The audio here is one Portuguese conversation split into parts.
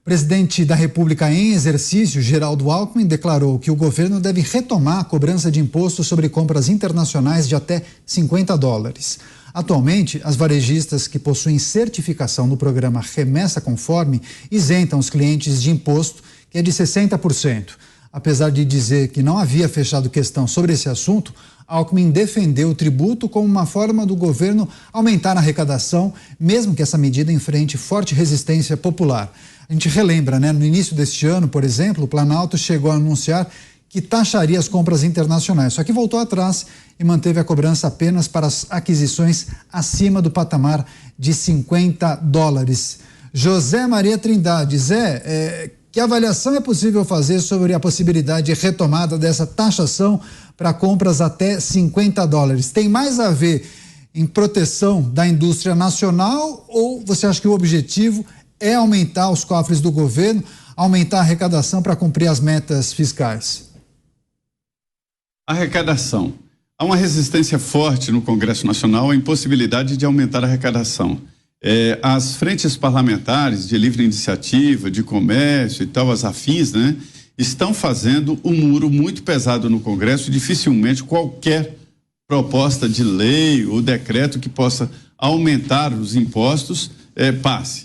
presidente da República em exercício, Geraldo Alckmin, declarou que o governo deve retomar a cobrança de imposto sobre compras internacionais de até $50. Atualmente, as varejistas que possuem certificação no programa Remessa Conforme isentam os clientes de imposto, que é de 60%. Apesar de dizer que não havia fechado questão sobre esse assunto, Alckmin defendeu o tributo como uma forma do governo aumentar a arrecadação, mesmo que essa medida enfrente forte resistência popular. A gente relembra, né? No início deste ano, por exemplo, o Planalto chegou a anunciar que taxaria as compras internacionais, só que voltou atrás e manteve a cobrança apenas para as aquisições acima do patamar de $50. José Maria Trindade, Zé, que avaliação é possível fazer sobre a possibilidade de retomada dessa taxação para compras até $50? Tem mais a ver em proteção da indústria nacional ou você acha que o objetivo é aumentar os cofres do governo, aumentar a arrecadação para cumprir as metas fiscais? Arrecadação. Há uma resistência forte no Congresso Nacional à impossibilidade de aumentar a arrecadação. As frentes parlamentares de livre iniciativa, de comércio e tal, as afins, né, estão fazendo um muro muito pesado no Congresso e dificilmente qualquer proposta de lei ou decreto que possa aumentar os impostos passe.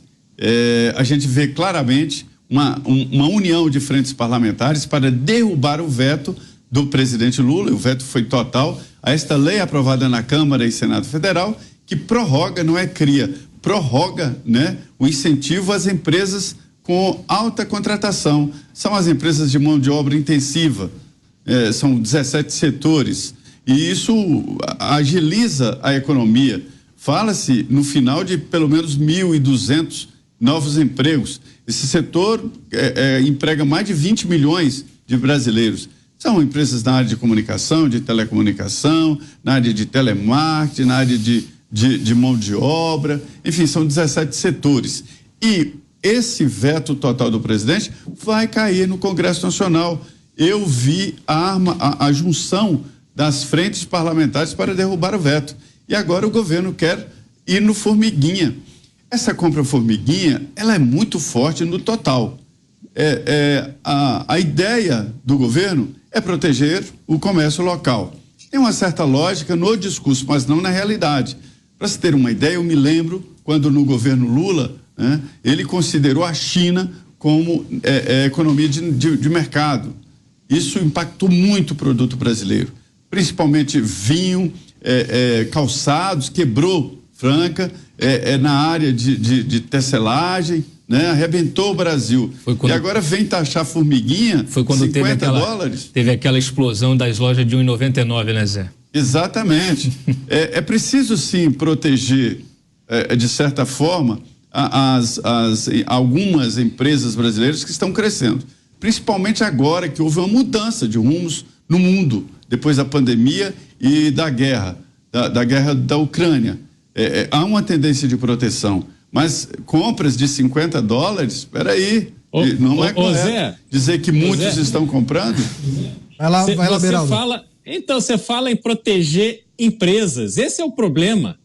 A gente vê claramente uma união de frentes parlamentares para derrubar o veto do presidente Lula, o veto foi total, a esta lei aprovada na Câmara e Senado Federal, que prorroga, não é cria, prorroga, né, o incentivo às empresas com alta contratação. São as empresas de mão de obra intensiva, são 17 setores, e isso agiliza a economia. Fala-se no final de pelo menos 1.200 novos empregos. Esse setor emprega mais de 20 milhões de brasileiros. São empresas na área de comunicação, de telecomunicação, na área de telemarketing, na área de mão de obra, enfim, são 17 setores. E esse veto total do presidente vai cair no Congresso Nacional. Eu vi a junção das frentes parlamentares para derrubar o veto. E agora o governo quer ir no formiguinha. Essa compra formiguinha, ela é muito forte no total. A ideia do governo é proteger o comércio local. Tem uma certa lógica no discurso, mas não na realidade. Para se ter uma ideia, eu me lembro quando no governo Lula, né, ele considerou a China como economia de mercado. Isso impactou muito o produto brasileiro, principalmente vinho, calçados, quebrou Franca, na área de tecelagem, né? Arrebentou o Brasil. E agora vem taxar formiguinha. Foi quando $50. Teve aquela explosão das lojas de R$1,99, né, Zé? Exatamente. É preciso sim proteger, de certa forma, algumas empresas brasileiras que estão crescendo. Principalmente agora que houve uma mudança de rumos no mundo, depois da pandemia e da guerra, da guerra da Ucrânia. Há uma tendência de proteção. Mas compras de $50, espera aí, não é correto Zé, dizer que muitos estão comprando? Vai lá, Beraldo. Você fala em proteger empresas. Esse é o problema.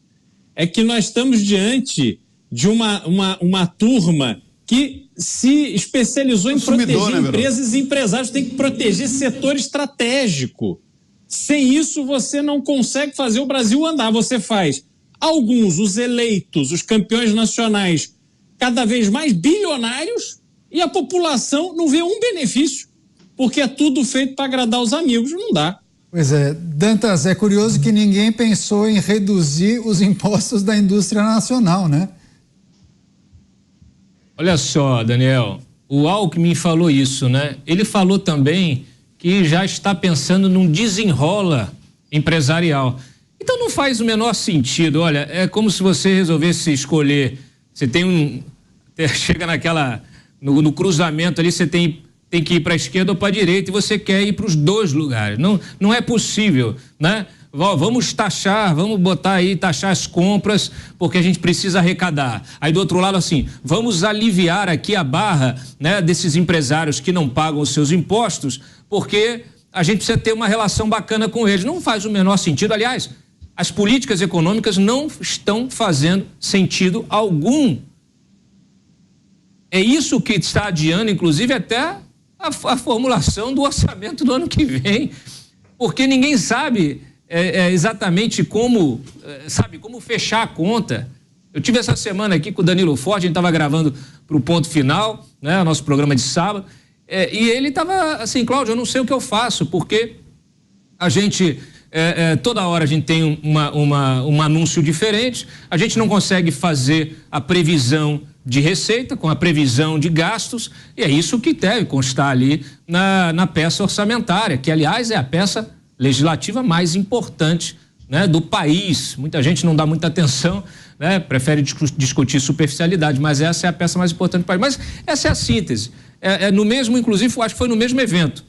É que nós estamos diante de uma turma que se especializou em proteger empresas e empresários. Tem que proteger setor estratégico. Sem isso, você não consegue fazer o Brasil andar. Você faz alguns, os eleitos, os campeões nacionais, cada vez mais bilionários, e a população não vê um benefício, porque é tudo feito para agradar os amigos, não dá. Pois é, Dantas, é curioso que ninguém pensou em reduzir os impostos da indústria nacional, né? Olha só, Daniel, o Alckmin falou isso, né? Ele falou também que já está pensando num desenrola empresarial. Então não faz o menor sentido. Olha, é como se você resolvesse escolher, você tem chega no cruzamento ali, você tem que ir para a esquerda ou para a direita e você quer ir para os dois lugares. Não é possível, né? Vamos taxar, vamos botar aí, taxar as compras, porque a gente precisa arrecadar. Aí do outro lado, assim, vamos aliviar aqui a barra, né, desses empresários que não pagam os seus impostos, porque a gente precisa ter uma relação bacana com eles. Não faz o menor sentido. Aliás, as políticas econômicas não estão fazendo sentido algum. É isso que está adiando, inclusive, até a formulação do orçamento do ano que vem, porque ninguém sabe exatamente como fechar a conta. Eu tive essa semana aqui com o Danilo Forte, a gente estava gravando para o Ponto Final, né, nosso programa de sábado, e ele estava assim: Cláudio, eu não sei o que eu faço, porque a gente, toda hora a gente tem um anúncio diferente, a gente não consegue fazer a previsão de receita com a previsão de gastos, e é isso que deve constar ali na peça orçamentária, que, aliás, é a peça legislativa mais importante, né, do país. Muita gente não dá muita atenção, né, prefere discutir superficialidade, mas essa é a peça mais importante do país. Mas essa é a síntese. No mesmo, inclusive, acho que foi no mesmo evento.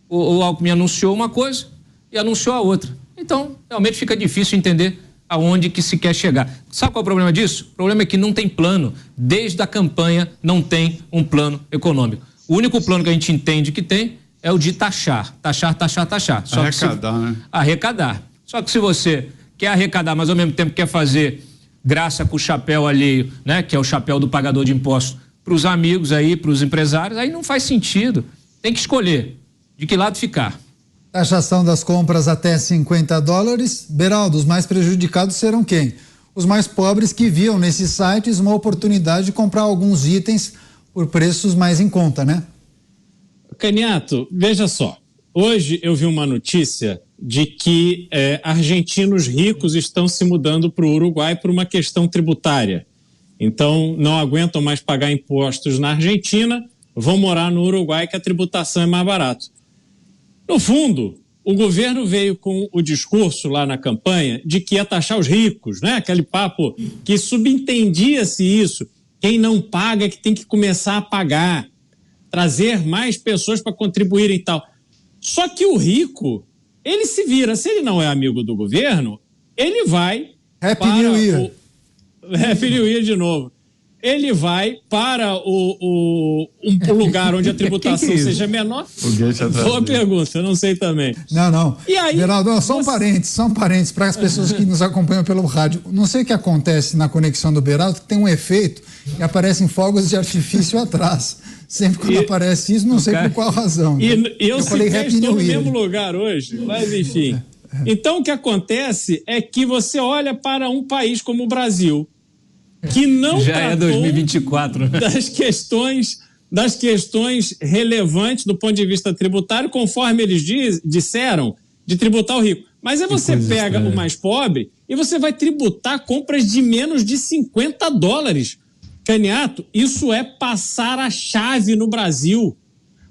O Alckmin anunciou uma coisa e anunciou a outra. Então, realmente fica difícil entender aonde que se quer chegar. Sabe qual é o problema disso? O problema é que não tem plano. Desde a campanha não tem um plano econômico. O único plano que a gente entende que tem é o de taxar. Só arrecadar, né? Arrecadar. Só que se você quer arrecadar, mas ao mesmo tempo quer fazer graça com o chapéu alheio, né, que é o chapéu do pagador de impostos, para os amigos aí, para os empresários, aí não faz sentido. Tem que escolher de que lado ficar. Taxação das compras até $50. Beraldo, os mais prejudicados serão quem? Os mais pobres que viam nesses sites uma oportunidade de comprar alguns itens por preços mais em conta, né? Caniato, veja só. Hoje eu vi uma notícia de que argentinos ricos estão se mudando para o Uruguai por uma questão tributária. Então, não aguentam mais pagar impostos na Argentina, vão morar no Uruguai, que a tributação é mais barata. No fundo, o governo veio com o discurso lá na campanha de que ia taxar os ricos, né? Aquele papo que subentendia-se isso. Quem não paga é que tem que começar a pagar, trazer mais pessoas para contribuir e tal. Só que o rico, ele se vira. Se ele não é amigo do governo, ele vai Happy New Year. Happy New Year de novo. Ele vai para um lugar onde a tributação seja menor. Boa pergunta, eu não sei também. Não. E aí, Geraldo, só um parênteses para as pessoas que nos acompanham pelo rádio. Não sei o que acontece na conexão do Beraldo, que tem um efeito e aparecem fogos de artifício atrás. Sempre quando aparece isso, não sei por qual razão. E eu sequer estou no mesmo lugar hoje, mas enfim. Então o que acontece é que você olha para um país como o Brasil, que não já é 2024, né? das questões relevantes do ponto de vista tributário, conforme eles disseram, de tributar o rico. Mas aí você pega o mais pobre e você vai tributar compras de menos de $50. Caniato, isso é passar a chave no Brasil.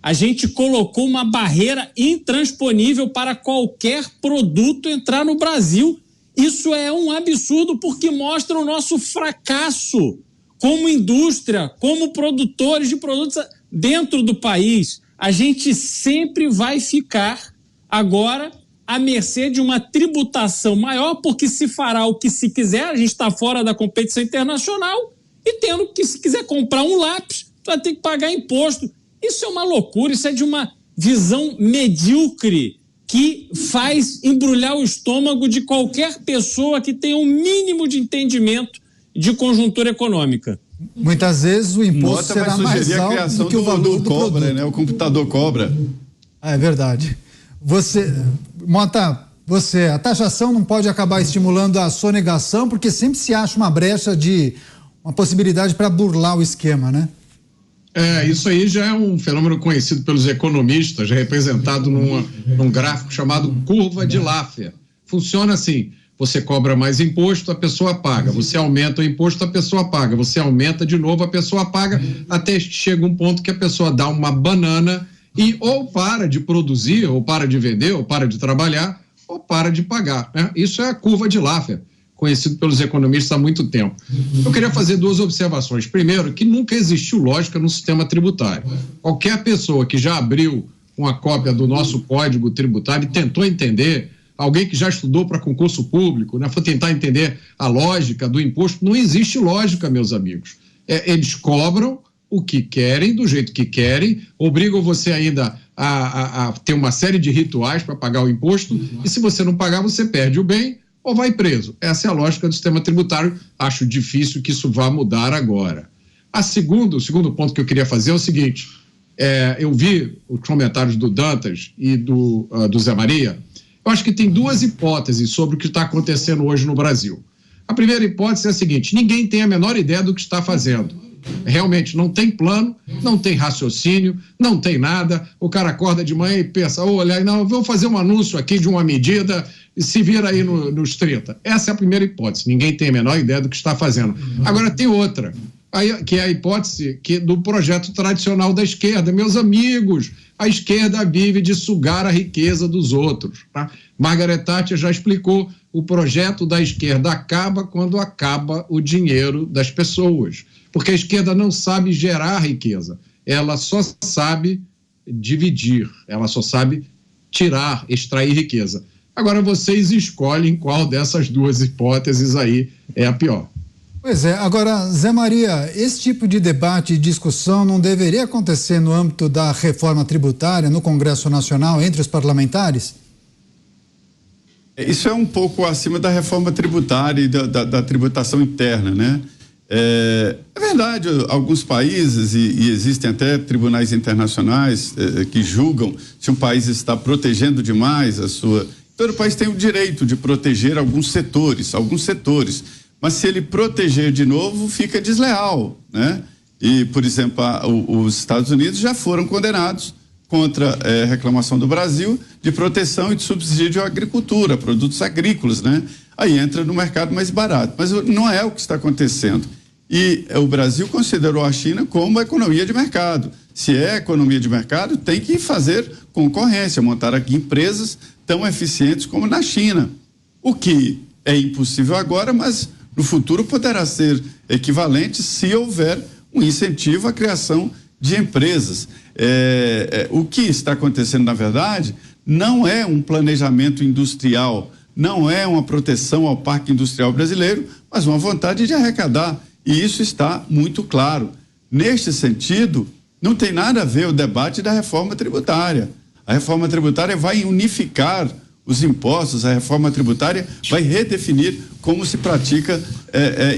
A gente colocou uma barreira intransponível para qualquer produto entrar no Brasil. Isso é um absurdo, porque mostra o nosso fracasso como indústria, como produtores de produtos dentro do país. A gente sempre vai ficar agora à mercê de uma tributação maior, porque se fará o que se quiser, a gente está fora da competição internacional e tendo que, se quiser comprar um lápis, vai ter que pagar imposto. Isso é uma loucura, isso é de uma visão medíocre que faz embrulhar o estômago de qualquer pessoa que tenha um mínimo de entendimento de conjuntura econômica. Muitas vezes o imposto será mais alto do que o valor do Cobra, produto. né? O computador cobra. É verdade. Mota, a taxação não pode acabar estimulando a sonegação, porque sempre se acha uma brecha de uma possibilidade para burlar o esquema, né? Isso aí já é um fenômeno conhecido pelos economistas, representado num gráfico chamado curva de Laffer. Funciona assim: você cobra mais imposto, a pessoa paga. Você aumenta o imposto, a pessoa paga. Você aumenta de novo, a pessoa paga, até chega um ponto que a pessoa dá uma banana e ou para de produzir, ou para de vender, ou para de trabalhar, ou para de pagar, né? Isso é a curva de Laffer, conhecido pelos economistas há muito tempo. Eu queria fazer duas observações. Primeiro, que nunca existiu lógica no sistema tributário. Qualquer pessoa que já abriu uma cópia do nosso código tributário e tentou entender, alguém que já estudou para concurso público, né, foi tentar entender a lógica do imposto, não existe lógica, meus amigos. Eles cobram o que querem, do jeito que querem, obrigam você ainda a ter uma série de rituais para pagar o imposto, e se você não pagar, você perde o bem ou vai preso. Essa é a lógica do sistema tributário. Acho difícil que isso vá mudar agora. O segundo ponto que eu queria fazer é o seguinte, eu vi os comentários do Dantas e do Zé Maria. Eu acho que tem duas hipóteses sobre o que está acontecendo hoje no Brasil. A primeira hipótese é a seguinte: ninguém tem a menor ideia do que está fazendo. Realmente não tem plano, não tem raciocínio, não tem nada. O cara acorda de manhã e pensa, olha, não, vou fazer um anúncio aqui de uma medida e se vira aí nos 30. Essa é a primeira hipótese. Ninguém tem a menor ideia do que está fazendo. Agora tem outra, que é a hipótese do projeto tradicional da esquerda. Meus amigos, a esquerda vive de sugar a riqueza dos outros. Tá? Margaret Thatcher já explicou, o projeto da esquerda acaba quando acaba o dinheiro das pessoas. Porque a esquerda não sabe gerar riqueza, ela só sabe dividir, ela só sabe extrair riqueza. Agora vocês escolhem qual dessas duas hipóteses aí é a pior. Pois é, agora, Zé Maria, esse tipo de debate e discussão não deveria acontecer no âmbito da reforma tributária, no Congresso Nacional, entre os parlamentares? Isso é um pouco acima da reforma tributária e da tributação interna, né? É verdade, alguns países, e existem até tribunais internacionais que julgam se um país está protegendo demais a sua... Todo país tem o direito de proteger alguns setores, mas se ele proteger de novo, fica desleal, né? E, por exemplo, os Estados Unidos já foram condenados contra reclamação do Brasil de proteção e de subsídio à agricultura, produtos agrícolas, né? Aí entra no mercado mais barato, mas não é o que está acontecendo. E o Brasil considerou a China como economia de mercado. Se é economia de mercado, tem que fazer concorrência, montar aqui empresas tão eficientes como na China. O que é impossível agora, mas no futuro poderá ser equivalente se houver um incentivo à criação de empresas. O que está acontecendo, na verdade, não é um planejamento industrial, não é uma proteção ao parque industrial brasileiro, mas uma vontade de arrecadar. E isso está muito claro. Neste sentido, não tem nada a ver o debate da reforma tributária. A reforma tributária vai unificar os impostos, a reforma tributária vai redefinir como se pratica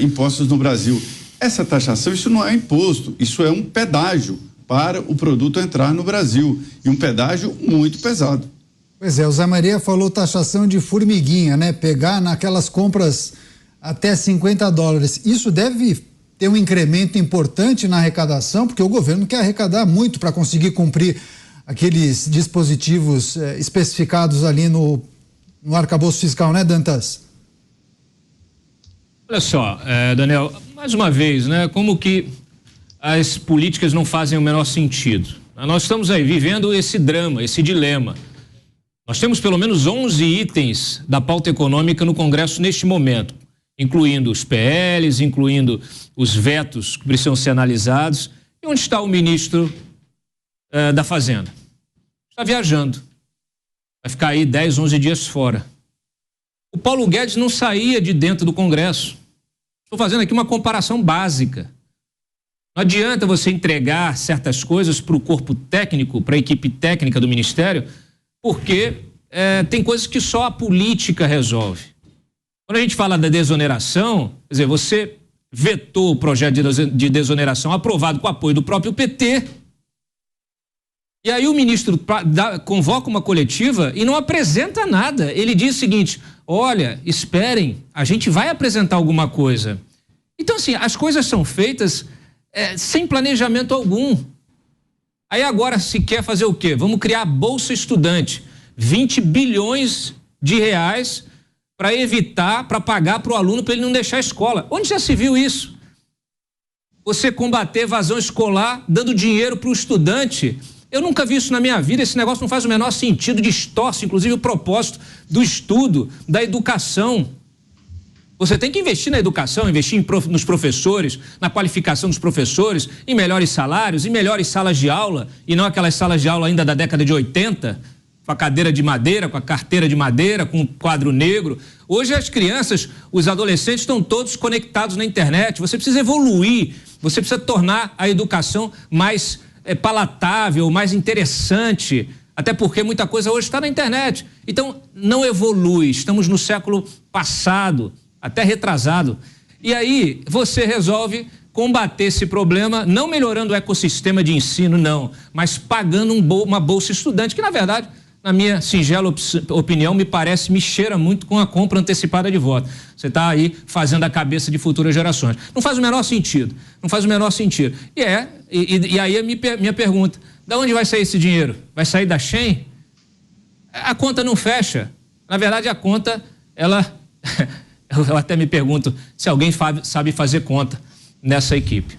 impostos no Brasil. Essa taxação, isso não é imposto, isso é um pedágio para o produto entrar no Brasil, e um pedágio muito pesado. Pois é, o Zé Maria falou taxação de formiguinha, né? Pegar naquelas compras até $50. Isso deve ter um incremento importante na arrecadação, porque o governo quer arrecadar muito para conseguir cumprir aqueles dispositivos especificados ali no arcabouço fiscal, né, Dantas? Olha só, Daniel, mais uma vez, né, como que as políticas não fazem o menor sentido. Nós estamos aí vivendo esse drama, esse dilema. Nós temos pelo menos 11 itens da pauta econômica no Congresso neste momento, incluindo os PLs, incluindo os vetos que precisam ser analisados. E onde está o ministro da Fazenda? Está viajando. Vai ficar aí 10, 11 dias fora. O Paulo Guedes não saía de dentro do Congresso. Estou fazendo aqui uma comparação básica. Não adianta você entregar certas coisas para o corpo técnico, para a equipe técnica do Ministério, porque tem coisas que só a política resolve. Quando a gente fala da desoneração, quer dizer, você vetou o projeto de desoneração aprovado com o apoio do próprio PT, e aí o ministro convoca uma coletiva e não apresenta nada. Ele diz o seguinte: olha, esperem, a gente vai apresentar alguma coisa. Então, assim, as coisas são feitas sem planejamento algum. Aí agora se quer fazer o quê? Vamos criar a Bolsa Estudante, 20 bilhões de reais para evitar, para pagar para o aluno para ele não deixar a escola. Onde já se viu isso? Você combater evasão escolar dando dinheiro para o estudante. Eu nunca vi isso na minha vida, esse negócio não faz o menor sentido, distorce inclusive o propósito do estudo, da educação. Você tem que investir na educação, investir nos professores, na qualificação dos professores, em melhores salários, em melhores salas de aula, e não aquelas salas de aula ainda da década de 80, com a cadeira de madeira, com a carteira de madeira, com o quadro negro. Hoje as crianças, os adolescentes estão todos conectados na internet. Você precisa evoluir, você precisa tornar a educação mais palatável, mais interessante, até porque muita coisa hoje está na internet. Então, não evolui, estamos no século passado, até retrasado. E aí, você resolve combater esse problema, não melhorando o ecossistema de ensino, não, mas pagando uma bolsa estudante, que na verdade, na minha singela opinião, me cheira muito com a compra antecipada de voto. Você está aí fazendo a cabeça de futuras gerações. Não faz o menor sentido, não faz o menor sentido. E aí a minha pergunta, de onde vai sair esse dinheiro? Vai sair da Shen? A conta não fecha. Na verdade, a conta, eu até me pergunto se alguém sabe fazer conta nessa equipe.